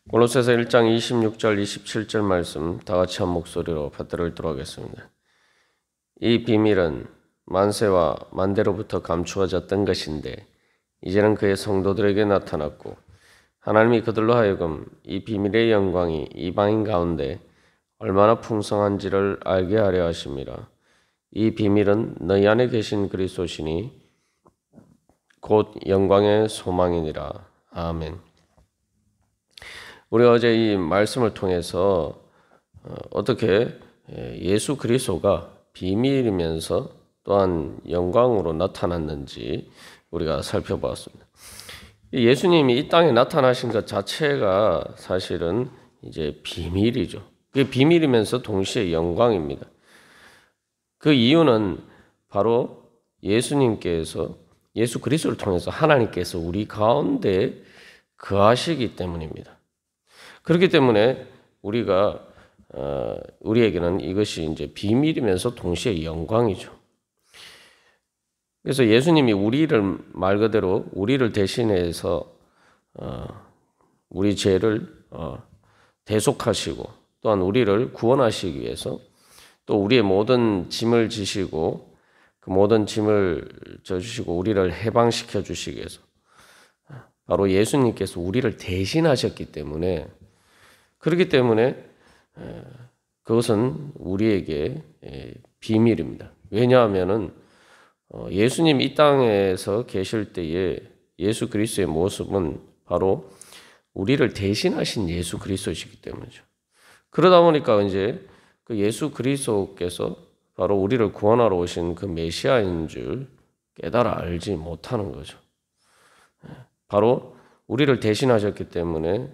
골로새서 1장 26절 27절 말씀 다 같이 한 목소리로 받들어 읽도록 하겠습니다. 이 비밀은 만세와 만대로부터 감추어졌던 것인데 이제는 그의 성도들에게 나타났고 하나님이 그들로 하여금 이 비밀의 영광이 이방인 가운데 얼마나 풍성한지를 알게 하려 하심이라. 이 비밀은 너희 안에 계신 그리스도시니 곧 영광의 소망이니라. 아멘. 우리 어제 이 말씀을 통해서 어떻게 예수 그리스도가 비밀이면서 또한 영광으로 나타났는지 우리가 살펴보았습니다. 예수님이 이 땅에 나타나신 것 자체가 사실은 이제 비밀이죠. 그게 비밀이면서 동시에 영광입니다. 그 이유는 바로 예수님께서 예수 그리스도를 통해서 하나님께서 우리 가운데 거하시기 때문입니다. 그렇기 때문에 우리에게는 이것이 이제 비밀이면서 동시에 영광이죠. 그래서 예수님이 우리를 말 그대로 우리를 대신해서 우리 죄를 대속하시고 또한 우리를 구원하시기 위해서 또 우리의 모든 짐을 지시고 그 모든 짐을 져주시고 우리를 해방시켜 주시기 위해서 바로 예수님께서 우리를 대신하셨기 때문에 그렇기 때문에 그것은 우리에게 비밀입니다. 왜냐하면은 예수님 이 땅에서 계실 때에 예수 그리스도의 모습은 바로 우리를 대신하신 예수 그리스도이기 때문이죠. 그러다 보니까 이제 그 예수 그리스도께서 바로 우리를 구원하러 오신 그 메시아인 줄 깨달아 알지 못하는 거죠. 바로 우리를 대신하셨기 때문에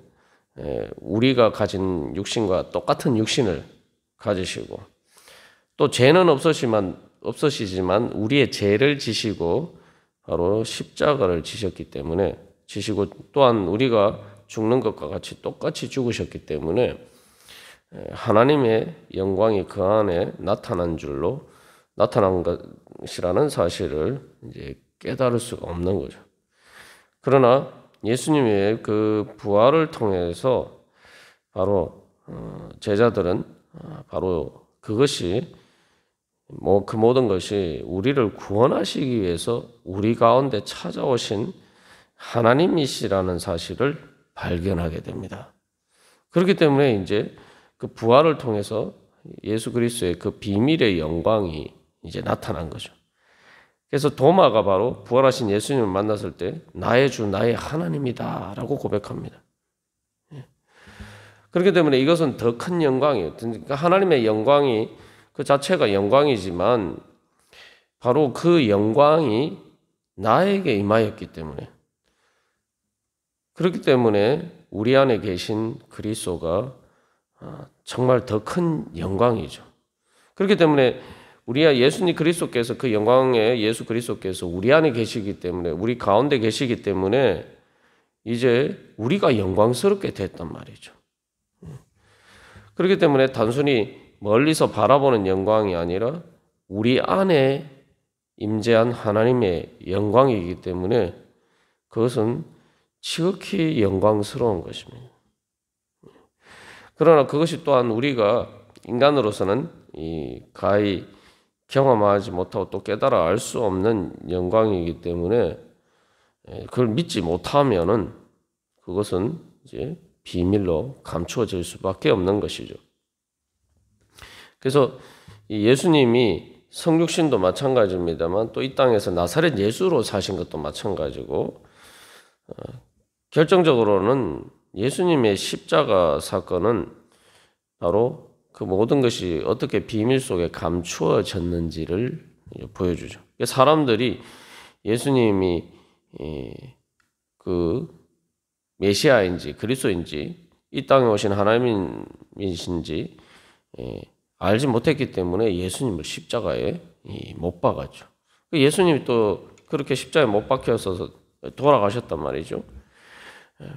우리가 가진 육신과 똑같은 육신을 가지시고 또 죄는 없으시지만 우리의 죄를 지시고 바로 십자가를 지셨기 때문에 지시고 또한 우리가 죽는 것과 같이 똑같이 죽으셨기 때문에 하나님의 영광이 그 안에 나타난 것이라는 사실을 이제 깨달을 수가 없는 거죠. 그러나 예수님의 그 부활을 통해서 바로 제자들은 바로 그것이 그 모든 것이 우리를 구원하시기 위해서 우리 가운데 찾아오신 하나님이시라는 사실을 발견하게 됩니다. 그렇기 때문에 이제 그 부활을 통해서 예수 그리스도의 그 비밀의 영광이 이제 나타난 거죠. 그래서 도마가 바로 부활하신 예수님을 만났을 때 나의 주 나의 하나님이다 라고 고백합니다. 그렇기 때문에 이것은 더 큰 영광이에요. 그러니까 하나님의 영광이 그 자체가 영광이지만 바로 그 영광이 나에게 임하였기 때문에 그렇기 때문에 우리 안에 계신 그리스도가 정말 더 큰 영광이죠. 그렇기 때문에 우리가 예수님 그리스도께서 그 영광의 예수 그리스도께서 우리 안에 계시기 때문에 우리 가운데 계시기 때문에 이제 우리가 영광스럽게 됐단 말이죠. 그렇기 때문에 단순히 멀리서 바라보는 영광이 아니라 우리 안에 임재한 하나님의 영광이기 때문에 그것은 지극히 영광스러운 것입니다. 그러나 그것이 또한 우리가 인간으로서는 가히 경험하지 못하고 또 깨달아 알 수 없는 영광이기 때문에 그걸 믿지 못하면은 그것은 이제 비밀로 감추어질 수밖에 없는 것이죠. 그래서 예수님이 성육신도 마찬가지입니다만 또 이 땅에서 나사렛 예수로 사신 것도 마찬가지고 결정적으로는 예수님의 십자가 사건은 바로 그 모든 것이 어떻게 비밀 속에 감추어졌는지를 보여주죠. 사람들이 예수님이 그 메시아인지 그리스도인지 이 땅에 오신 하나님이신지 알지 못했기 때문에 예수님을 십자가에 못 박았죠. 예수님이 또 그렇게 십자가에 못 박혀서 돌아가셨단 말이죠.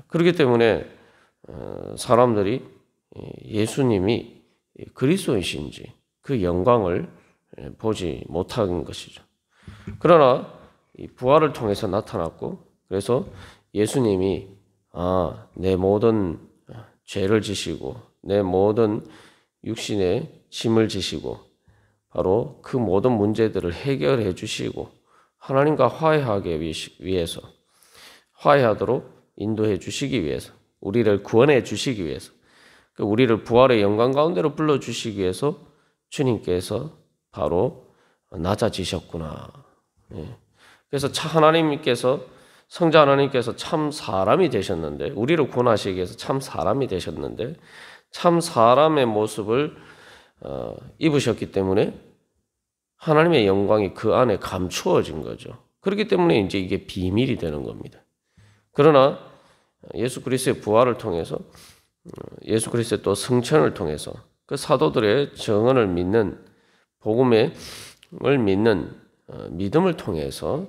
그렇기 때문에 사람들이 예수님이 그리스도이신지 그 영광을 보지 못한 것이죠. 그러나 부활을 통해서 나타났고 그래서 예수님이 내 모든 죄를 지시고 내 모든 육신의 짐을 지시고 바로 그 모든 문제들을 해결해 주시고 하나님과 화해하기 위해서 화해하도록 인도해 주시기 위해서 우리를 구원해 주시기 위해서 우리를 부활의 영광 가운데로 불러주시기 위해서 주님께서 바로 낮아지셨구나. 그래서 성자 하나님께서 참 사람이 되셨는데 우리를 구원하시기 위해서 참 사람이 되셨는데 참 사람의 모습을 입으셨기 때문에 하나님의 영광이 그 안에 감추어진 거죠. 그렇기 때문에 이제 이게 비밀이 되는 겁니다. 그러나 예수 그리스도의 부활을 통해서 예수 그리스도의 또 승천을 통해서 그 사도들의 증언을 믿는 복음을 믿는 믿음을 통해서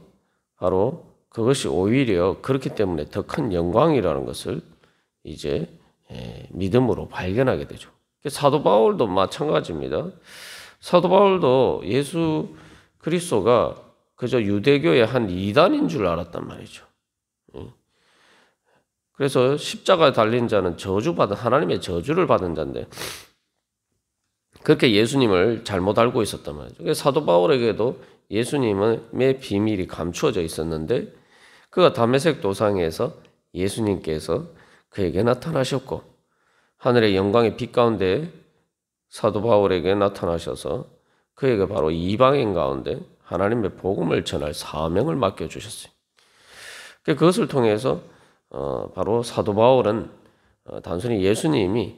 바로 그것이 오히려 그렇기 때문에 더 큰 영광이라는 것을 이제 믿음으로 발견하게 되죠. 사도 바울도 마찬가지입니다. 사도 바울도 예수 그리스도가 그저 유대교의 한 이단인 줄 알았단 말이죠. 그래서 십자가에 달린 자는 하나님의 저주를 받은 자인데 그렇게 예수님을 잘못 알고 있었단 말이죠. 사도 바울에게도 예수님의 비밀이 감추어져 있었는데 그가 다메섹 도상에서 예수님께서 그에게 나타나셨고 하늘의 영광의 빛 가운데 사도 바울에게 나타나셔서 그에게 바로 이방인 가운데 하나님의 복음을 전할 사명을 맡겨주셨어요. 그것을 통해서 바로 사도 바울은 단순히 예수님이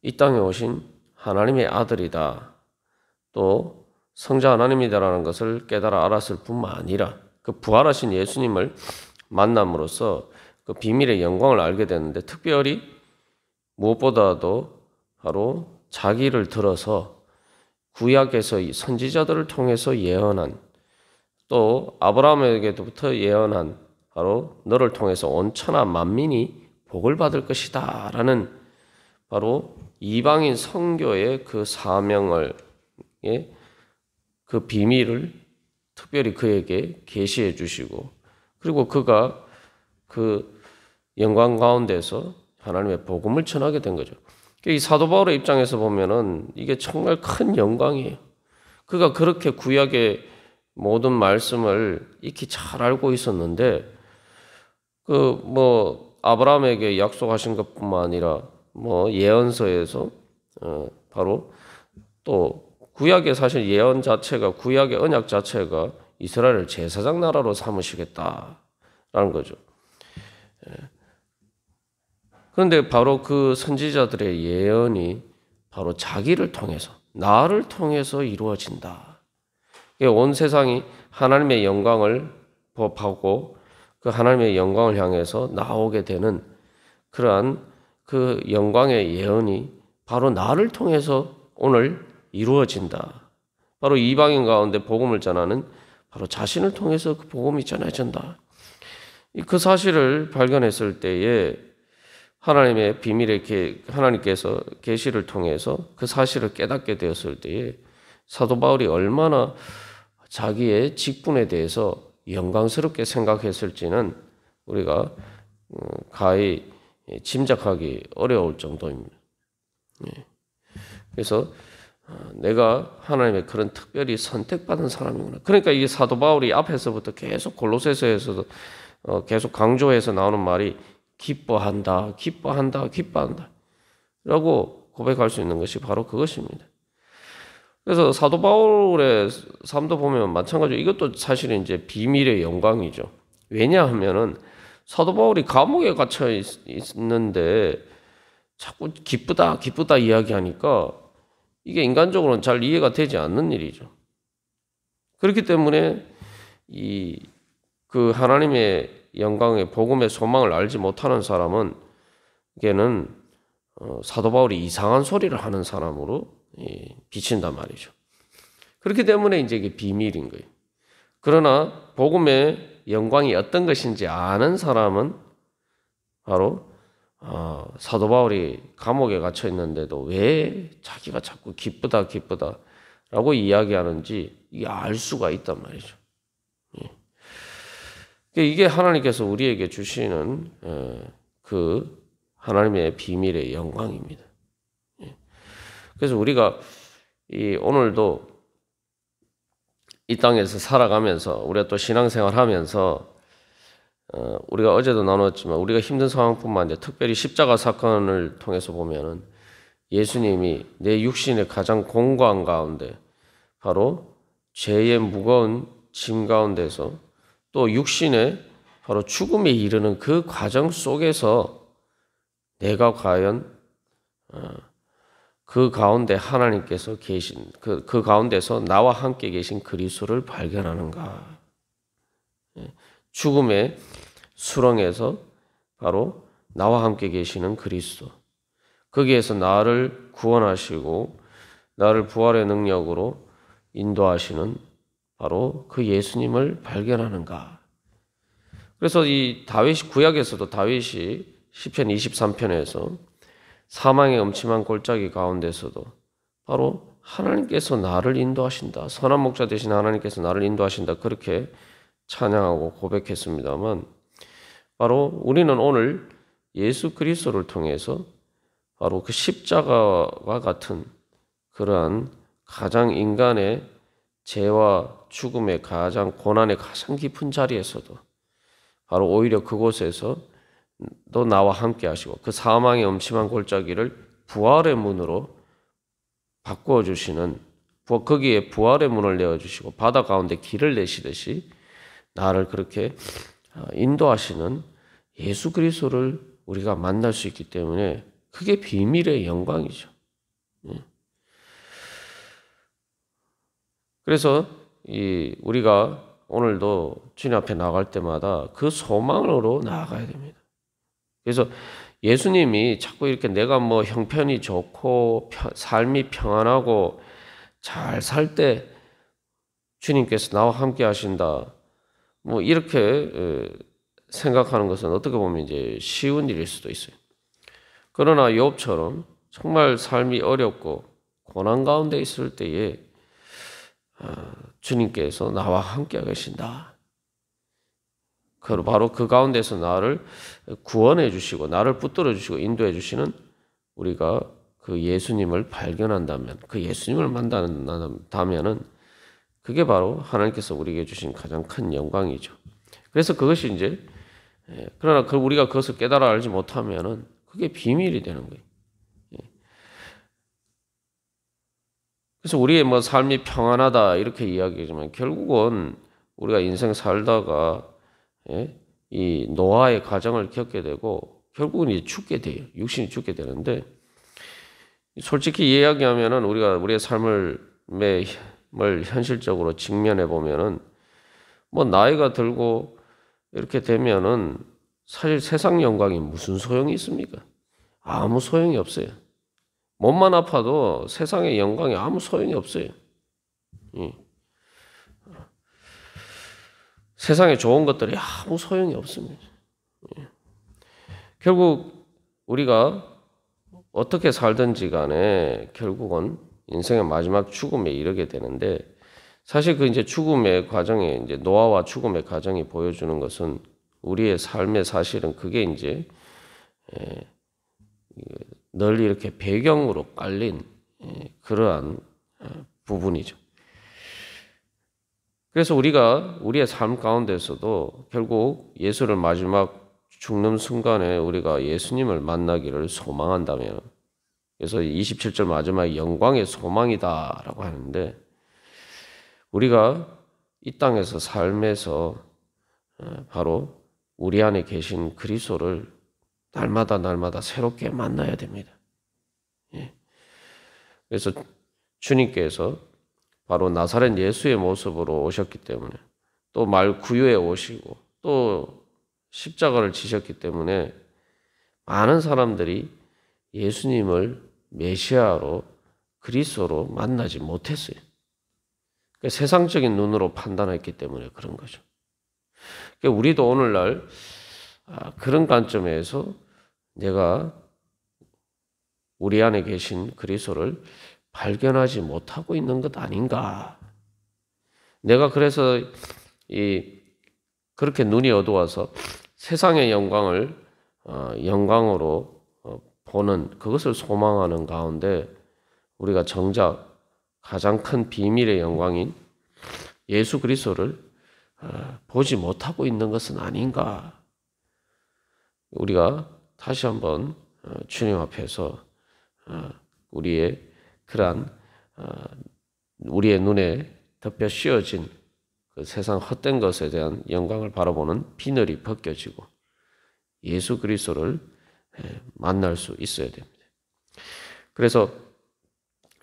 이 땅에 오신 하나님의 아들이다. 또 성자 하나님이다라는 것을 깨달아 알았을 뿐만 아니라 그 부활하신 예수님을 만남으로써 그 비밀의 영광을 알게 됐는데 특별히 무엇보다도 바로 자기를 들어서 구약에서 선지자들을 통해서 예언한 또 아브라함에게부터 예언한 바로 너를 통해서 온 천하 만민이 복을 받을 것이다 라는 바로 이방인 선교의 그 사명을 그 비밀을 특별히 그에게 계시해 주시고 그리고 그가 그 영광 가운데서 하나님의 복음을 전하게 된 거죠. 이 사도 바울의 입장에서 보면은 이게 정말 큰 영광이에요. 그가 그렇게 구약의 모든 말씀을 익히 잘 알고 있었는데 아브라함에게 약속하신 것뿐만 아니라 예언서에서 바로 또 구약의 사실 예언 자체가 구약의 언약 자체가 이스라엘을 제사장 나라로 삼으시겠다라는 거죠. 그런데 바로 그 선지자들의 예언이 바로 자기를 통해서 나를 통해서 이루어진다. 온 세상이 하나님의 영광을 보고 그 하나님의 영광을 향해서 나오게 되는 그러한 그 영광의 예언이 바로 나를 통해서 오늘 이루어진다. 바로 이방인 가운데 복음을 전하는 바로 자신을 통해서 그 복음이 전해진다. 그 사실을 발견했을 때에 하나님의 하나님께서 계시를 통해서 그 사실을 깨닫게 되었을 때에 사도 바울이 얼마나 자기의 직분에 대해서 영광스럽게 생각했을지는 우리가 가히 짐작하기 어려울 정도입니다. 그래서 내가 하나님의 그런 특별히 선택받은 사람이구나. 그러니까 이게 사도 바울이 앞에서부터 계속 골로새서에서도 계속 강조해서 나오는 말이 기뻐한다 라고 고백할 수 있는 것이 바로 그것입니다. 그래서 사도 바울의 삶도 보면 마찬가지로 이것도 사실은 이제 비밀의 영광이죠. 왜냐하면은 사도 바울이 감옥에 갇혀 있는데 자꾸 기쁘다 이야기하니까 이게 인간적으로는 잘 이해가 되지 않는 일이죠. 그렇기 때문에 그 하나님의 영광의 복음의 소망을 알지 못하는 사람은 걔는 사도 바울이 이상한 소리를 하는 사람으로 비친단 말이죠. 그렇기 때문에 이제 이게 비밀인 거예요. 그러나 복음의 영광이 어떤 것인지 아는 사람은 바로 사도 바울이 감옥에 갇혀 있는데도 왜 자기가 자꾸 기쁘다라고 이야기하는지 이게 알 수가 있단 말이죠. 이게 하나님께서 우리에게 주시는 그 하나님의 비밀의 영광입니다. 그래서 우리가 오늘도 이 땅에서 살아가면서 우리가 또 신앙생활하면서 우리가 어제도 나눴지만 우리가 힘든 상황뿐만 아니라 특별히 십자가 사건을 통해서 보면은 예수님이 내 육신의 가장 공고한 가운데 바로 죄의 무거운 짐 가운데서 또 육신의 바로 죽음에 이르는 그 과정 속에서 내가 과연 그 가운데 하나님께서 계신 그 가운데서 나와 함께 계신 그리스도를 발견하는가? 죽음의 수렁에서 바로 나와 함께 계시는 그리스도. 거기에서 나를 구원하시고 나를 부활의 능력으로 인도하시는 바로 그 예수님을 발견하는가? 그래서 이 다윗 구약에서도 다윗이 시편 23편에서 사망의 음침한 골짜기 가운데서도 바로 하나님께서 나를 인도하신다. 선한 목자 되신 하나님께서 나를 인도하신다. 그렇게 찬양하고 고백했습니다만 바로 우리는 오늘 예수 그리스도를 통해서 바로 그 십자가와 같은 그러한 가장 인간의 죄와 죽음의 가장 고난의 가장 깊은 자리에서도 바로 오히려 그곳에서 또 나와 함께 하시고 그 사망의 음침한 골짜기를 부활의 문으로 바꾸어 주시는 거기에 부활의 문을 내어 주시고 바다 가운데 길을 내시듯이 나를 그렇게 인도하시는 예수 그리스도를 우리가 만날 수 있기 때문에 그게 비밀의 영광이죠. 그래서 우리가 오늘도 주님 앞에 나갈 때마다 그 소망으로 나아가야 됩니다. 그래서 예수님이 자꾸 이렇게 내가 뭐 형편이 좋고 삶이 평안하고 잘 살 때 주님께서 나와 함께 하신다. 뭐 이렇게 생각하는 것은 어떻게 보면 이제 쉬운 일일 수도 있어요. 그러나 욥처럼 정말 삶이 어렵고 고난 가운데 있을 때에 주님께서 나와 함께 계신다. 바로 그 가운데서 나를 구원해 주시고 나를 붙들어 주시고 인도해 주시는 우리가 그 예수님을 발견한다면 그 예수님을 만난다면은 그게 바로 하나님께서 우리에게 주신 가장 큰 영광이죠. 그래서 그것이 이제 그러나 우리가 그것을 깨달아 알지 못하면은 그게 비밀이 되는 거예요. 그래서 우리의 뭐 삶이 평안하다 이렇게 이야기하지만 결국은 우리가 인생 살다가 이 노아의 과정을 겪게 되고 결국은 이제 죽게 돼요. 육신이 죽게 되는데 솔직히 이야기하면은 우리가 우리의 삶을 현실적으로 직면해 보면은 뭐 나이가 들고 이렇게 되면은 사실 세상 영광이 무슨 소용이 있습니까? 아무 소용이 없어요. 몸만 아파도 세상의 영광이 아무 소용이 없어요. 세상에 좋은 것들이 아무 소용이 없습니다. 결국 우리가 어떻게 살든지 간에 결국은 인생의 마지막 죽음에 이르게 되는데 사실 그 이제 죽음의 과정에 이제 노아와 죽음의 과정이 보여주는 것은 우리의 삶의 사실은 그게 이제 늘 이렇게 배경으로 깔린 그러한 부분이죠. 그래서 우리가 우리의 삶 가운데서도 결국 예수를 마지막 죽는 순간에 우리가 예수님을 만나기를 소망한다면 그래서 27절 마지막에 영광의 소망이다라고 하는데 우리가 이 땅에서 삶에서 바로 우리 안에 계신 그리스도를 날마다 새롭게 만나야 됩니다. 그래서 주님께서 바로 나사렛 예수의 모습으로 오셨기 때문에 또 말 구유에 오시고 또 십자가를 지셨기 때문에 많은 사람들이 예수님을 메시아로 그리스도로 만나지 못했어요. 그러니까 세상적인 눈으로 판단했기 때문에 그런 거죠. 그러니까 우리도 오늘날 그런 관점에서 내가 우리 안에 계신 그리스도를 발견하지 못하고 있는 것 아닌가. 내가 그래서 그렇게 눈이 어두워서 세상의 영광을 영광으로 보는 그것을 소망하는 가운데 우리가 정작 가장 큰 비밀의 영광인 예수 그리스도를 보지 못하고 있는 것은 아닌가. 우리가 다시 한번 주님 앞에서 우리의 그러한 우리의 눈에 덮여 씌워진 그 세상 헛된 것에 대한 영광을 바라보는 비늘이 벗겨지고 예수 그리스도를 만날 수 있어야 됩니다. 그래서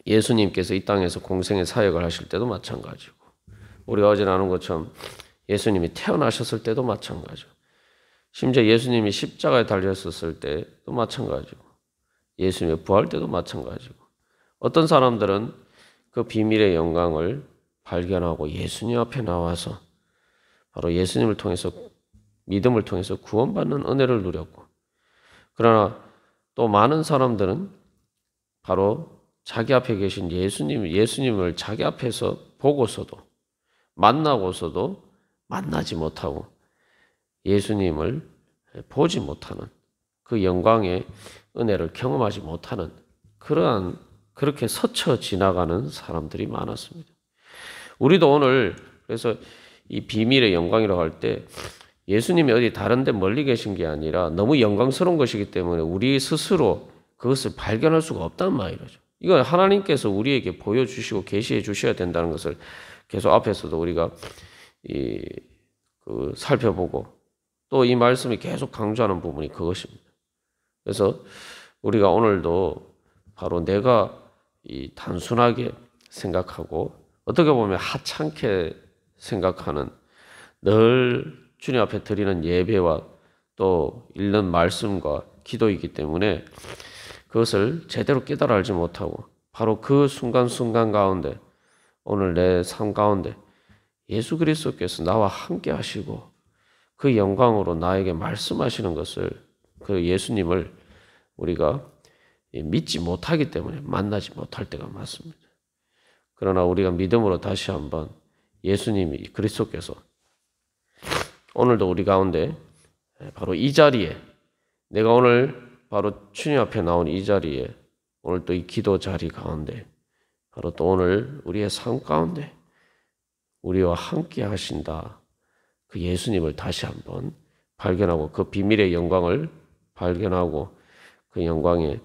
예수님께서 이 땅에서 공생의 사역을 하실 때도 마찬가지고 우리가 어제 나눈 것처럼 예수님이 태어나셨을 때도 마찬가지고 심지어 예수님이 십자가에 달렸었을 때도 마찬가지고 예수님의 부활 때도 마찬가지고 어떤 사람들은 그 비밀의 영광을 발견하고 예수님 앞에 나와서 바로 예수님을 통해서 믿음을 통해서 구원받는 은혜를 누렸고 그러나 또 많은 사람들은 바로 자기 앞에 계신 예수님을 자기 앞에서 보고서도 만나고서도 만나지 못하고 예수님을 보지 못하는 그 영광의 은혜를 경험하지 못하는 그렇게 스쳐 지나가는 사람들이 많았습니다. 우리도 오늘 그래서 이 비밀의 영광이라고 할 때 예수님이 어디 다른 데 멀리 계신 게 아니라 너무 영광스러운 것이기 때문에 우리 스스로 그것을 발견할 수가 없단 말이죠. 이건 하나님께서 우리에게 보여주시고 계시해 주셔야 된다는 것을 계속 앞에서도 우리가 살펴보고 또 이 말씀이 계속 강조하는 부분이 그것입니다. 그래서 우리가 오늘도 바로 내가 단순하게 생각하고 어떻게 보면 하찮게 생각하는 늘 주님 앞에 드리는 예배와 또 읽는 말씀과 기도이기 때문에 그것을 제대로 깨달아 알지 못하고 바로 그 순간순간 가운데 오늘 내 삶 가운데 예수 그리스도께서 나와 함께 하시고 그 영광으로 나에게 말씀하시는 것을 그 예수님을 우리가 믿지 못하기 때문에 만나지 못할 때가 많습니다. 그러나 우리가 믿음으로 다시 한번 예수님이 그리스도께서 오늘도 우리 가운데 바로 이 자리에 내가 오늘 바로 주님 앞에 나온 이 자리에 오늘 또 이 기도 자리 가운데 바로 또 오늘 우리의 삶 가운데 우리와 함께 하신다. 그 예수님을 다시 한번 발견하고 그 비밀의 영광을 발견하고 그 영광의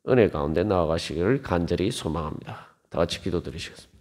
은혜 가운데 나아가시기를 간절히 소망합니다. 다 같이 기도드리시겠습니다.